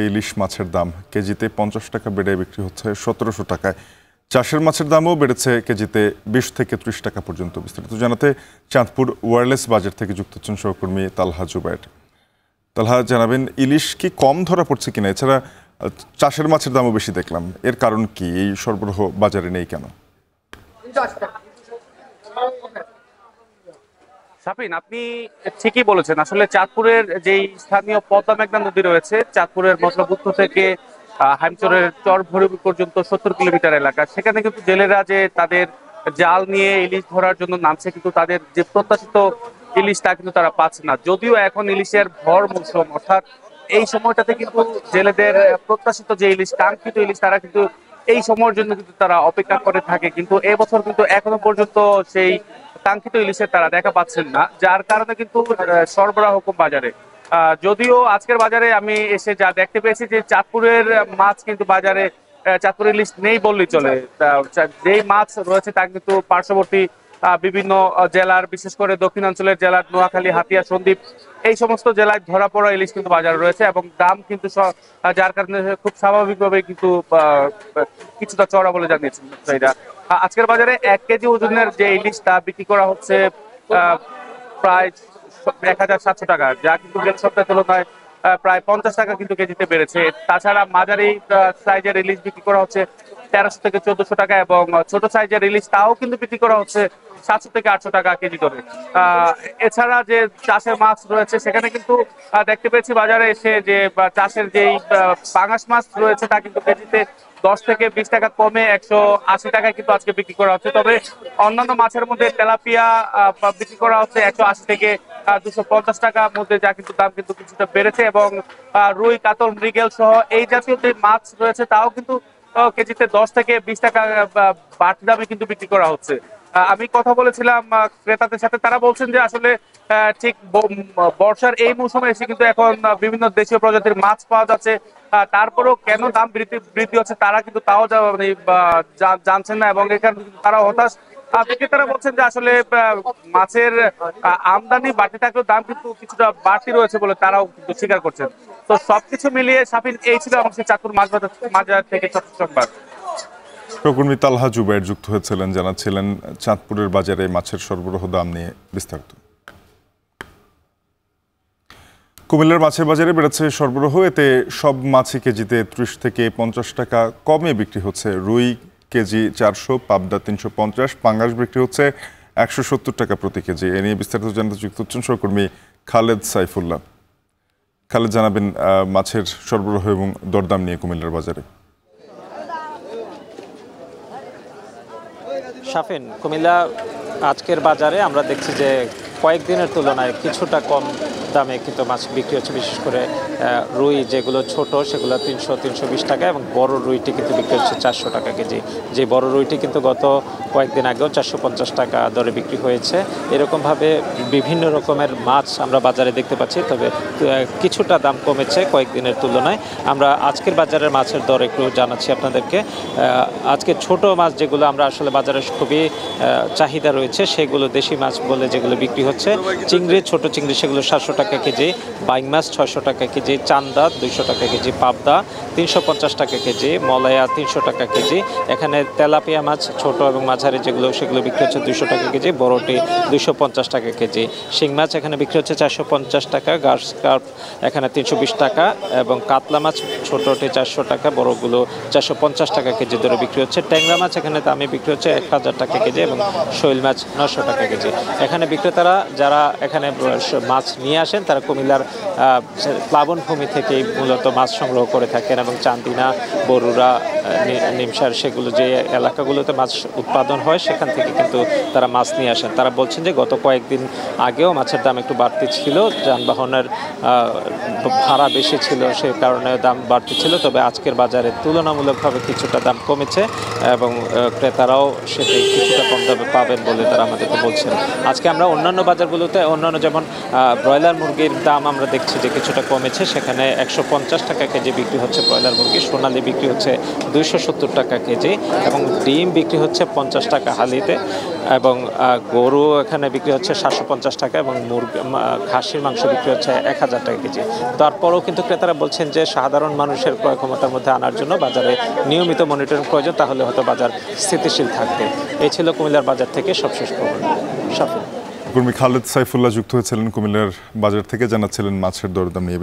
ইলিশ মাছের দাম কেজিতে 50 টাকা বেড়ে বিক্রি হচ্ছে 1700 টাকায়। চাষের মাছের দামও বেড়েছে কেজিতে 20 থেকে 30 টাকা পর্যন্ত। বিস্তারিত জানাতে চাঁদপুর ওয়্যারলেস বাজার থেকে যুক্ত হচ্ছেন সহকর্মী তালহা জুবায়ের। তালহা, জানাবেন ইলিশ কি কম ধরা পড়ছে কিনা? এছাড়া চাষের মাছের দামও বেশি দেখলাম, এর কারণ কি? এই সরবরাহ বাজারে নেই কেন? শাফিন, আপনি ঠিকই বলেছেন। আসলে চাঁদপুরের যেই স্থানীয় পদ্মা মেঘনা নদী রয়েছে, চাঁদপুরের মতলবুদ্ধ থেকে হাইমচরের চর ভৈরবী পর্যন্ত 70 কিলোমিটার এলাকা, সেখানে কিন্তু জেলেরা যে তাদের জাল নিয়ে ইলিশ ধরার জন্য নামছে, কিন্তু তাদের যে প্রত্যাশিত ইলিশ তা কিন্তু তারা পাচ্ছে না। যদিও এখন ইলিশের ভর মৌসুম, অর্থাৎ এই সময়টাতে কিন্তু জেলেদের প্রত্যাশিত যে ইলিশ, কাঙ্ক্ষিত ইলিশ, তারা কিন্তু এই সময়ের জন্য কিন্তু তারা অপেক্ষা করে থাকে, কিন্তু এবছর কিন্তু এখনো পর্যন্ত সেই কাঙ্ক্ষিত ইলিশের তারা দেখা পাচ্ছেন না, যার কারণে কিন্তু সরবরাহ কম বাজারে। যদিও আজকের বাজারে আমি এসে যা দেখতে পেয়েছি যে চাঁদপুরের মাছ কিন্তু বাজারে, চাঁদপুরের ইলিশ নেই বললেই চলে। যেই মাছ রয়েছে তা কিন্তু পার্শ্ববর্তী বিভিন্ন জেলার, বিশেষ করে দক্ষিণাঞ্চলের জেলার নোয়াখালী, হাতিয়া, সন্দ্বীপ, এই সমস্ত জেলায় ধরা পড়া ইলিশ কিন্তু বাজারে রয়েছে, এবং দাম কিন্তু যার কারণে খুব স্বাভাবিকভাবে কিন্তু কিছুটা চড়া বলে জানিয়েছেন ব্যবসায়ীরা। আজকের বাজারে 1 কেজি ওজনের যে ইলিশ তা বিক্রি করা হচ্ছে প্রায় 1700 টাকা, যা কিন্তু গেল সপ্তাহের তুলনায় প্রায় 50 টাকা কিন্তু কেজিতে বেড়েছে। তাছাড়া মাঝারি সাইজের ইলিশ বিক্রি করা হচ্ছে 1300 থেকে 1400 টাকা, এবং ছোট সাইজের ইলিশ তাও কিন্তু বিক্রি করা হচ্ছে 700 থেকে 800 টাকা কেজি করে। এছাড়া যে চাষের মাছ রয়েছে, সেখানে কিন্তু দেখতে পেয়েছি বাজারে এসে যে চাষের যেই পাঙাশ মাছ রয়েছে তা কিন্তু কেজিতে 10 থেকে 20 টাকা কমে 180 টাকায় কিন্তু আজকে বিক্রি করা হচ্ছে। তবে অন্যান্য মাছের মধ্যে তেলাপিয়া বিক্রি করা হচ্ছে 180 থেকে 250 টাকার মধ্যে, যা কিন্তু দাম কিন্তু কিছুটা বেড়েছে, এবং রুই, কাতল, মৃগেল সহ এই জাতীয় যে মাছ রয়েছে তাও কিন্তু কেজিতে 10 থেকে 20 টাকা বাড়তি দামে কিন্তু বিক্রি করা হচ্ছে। আমি কথা বলেছিলাম ক্রেতাদের সাথে, তারা বলছেন যে আসলে ঠিক বর্ষার এই মৌসুমে এসে কিন্তু এখন বিভিন্ন দেশীয় প্রজাতির মাছ পাওয়া যাচ্ছে, তারপরেও কেন দাম বৃদ্ধি হচ্ছে তারা কিন্তু তাও জানছেন না, এবং এখানে তারা হতাশ। বিক্রেতারা বলছেন যে আসলে মাছের আমদানি বাড়তি থাকলেও দাম কিন্তু কিছুটা বাড়তি রয়েছে বলে তারাও কিন্তু স্বীকার করছেন। তো সবকিছু মিলিয়ে শাফিন, এই ছিল আমার চাঁদপুর মাছ বাজার থেকে সংবাদ। সহকর্মী তালহা জুবায়ের যুক্ত হয়েছিলেন, জানাচ্ছিলেন চাঁদপুরের বাজারে মাছের সরবরাহ দাম নিয়ে বিস্তারিত। কুমিল্লার মাছের বাজারে বেড়েছে সরবরাহ, এতে সব মাছই কেজিতে 30 থেকে 50 টাকা কমে বিক্রি হচ্ছে। রুই কেজি 400, পাবদা 350, পাঙ্গাস বিক্রি হচ্ছে 170 টাকা প্রতি কেজি। এ নিয়ে বিস্তারিত জানাতে যুক্ত হচ্ছেন সহকর্মী খালেদ সাইফুল্লাহ। খালেদ, জানাবেন মাছের সরবরাহ এবং দরদাম নিয়ে কুমিল্লার বাজারে। শাফিন, কুমিল্লা আজকের বাজারে আমরা দেখছি যে কয়েকদিনের তুলনায় কিছুটা কম দামে কিন্তু মাছ বিক্রি হচ্ছে। বিশেষ করে রুই যেগুলো ছোট সেগুলো 300-320 টাকা, এবং বড় রুইটি কিন্তু বিক্রি হচ্ছে 400 টাকা কেজি। যে বড় রুইটি কিন্তু গত কয়েকদিন আগেও 450 টাকা দরে বিক্রি হয়েছে। এরকমভাবে বিভিন্ন রকমের মাছ আমরা বাজারে দেখতে পাচ্ছি, তবে কিছুটা দাম কমেছে কয়েকদিনের তুলনায়। আমরা আজকের বাজারের মাছের দর একটু জানাচ্ছি আপনাদেরকে। আজকে ছোট মাছ যেগুলো আমরা আসলে বাজারে খুবই চাহিদা রয়েছে, সেগুলো দেশি মাছ বলে যেগুলো বিক্রি হচ্ছে, চিংড়ি, ছোট চিংড়ি, সেগুলো 700 টাকা কেজি, বাইং মাছ 600 টাকা কেজি, চান্দা 200 টাকা কেজি, পাবদা 350 টাকা কেজি, মলায়া 300 টাকা কেজি। এখানে তেলাপিয়া মাছ ছোট এবং মাঝারি যেগুলো, সেগুলো বিক্রি হচ্ছে 200 টাকা কেজি, বড়টি 250 টাকা কেজি। শিং মাছ এখানে বিক্রি হচ্ছে 450 টাকা, গার্স কার্প এখানে 320 টাকা, এবং কাতলা মাছ ছোটটি 400 টাকা, বড়গুলো 450 টাকা কেজি ধরে বিক্রি হচ্ছে। ট্যাংরা মাছ এখানে দামে বিক্রি হচ্ছে 1000 টাকা কেজি, এবং শৈল মাছ 900 টাকা কেজি। এখানে বিক্রেতারা যারা এখানে মাছ নিয়ে আসেন তারা কুমিল্লার প্লাবনভূমি থেকেই মূলত মাছ সংগ্রহ করে থাকেন, এবং চান্দিনা, বরুড়া, নিমসার, সেগুলো যে এলাকাগুলোতে মাছ উৎপাদন হয় সেখান থেকে কিন্তু তারা মাছ নিয়ে আসেন। তারা বলছেন যে গত কয়েকদিন আগেও মাছের দাম একটু বাড়তি ছিল, যানবাহনের ভাড়া বেশি ছিল, সে কারণে দাম বাড়তি ছিল। তবে আজকের বাজারে তুলনামূলকভাবে কিছুটা দাম কমেছে, এবং ক্রেতারাও সেটাই কিছুটা কম দামে পাবেন বলে তারা আমাদেরকে বলছেন। আজকে আমরা অন্যান্য বাজারগুলোতে অন্যান্য যেমন ব্রয়লার মুরগির দাম আমরা দেখছি যে কিছুটা কমেছে। সেখানে 150 টাকা কেজি বিক্রি হচ্ছে ব্রয়লার মুরগি, সোনালী বিক্রি হচ্ছে 270 টাকা কেজি, এবং ডিম বিক্রি হচ্ছে 50 টাকা হালিতে, এবং গরু এখানে বিক্রি হচ্ছে 750 টাকা, এবং খাসির মাংস বিক্রি হচ্ছে 1000 টাকা কেজি। তারপরেও কিন্তু ক্রেতারা বলছেন যে সাধারণ মানুষের ক্রয় ক্ষমতার মধ্যে আনার জন্য বাজারে নিয়মিত মনিটরিং প্রয়োজন, তাহলে হয়তো বাজার স্থিতিশীল থাকবে। এই ছিল কুমিল্লার বাজার থেকে সবশেষ খবর। কর্মী খালেদ সাইফুল্লাহ যুক্ত হয়েছিলেন কুমিল্লার বাজার থেকে, জানাচ্ছিলেন মাছের দরদাম নিয়ে।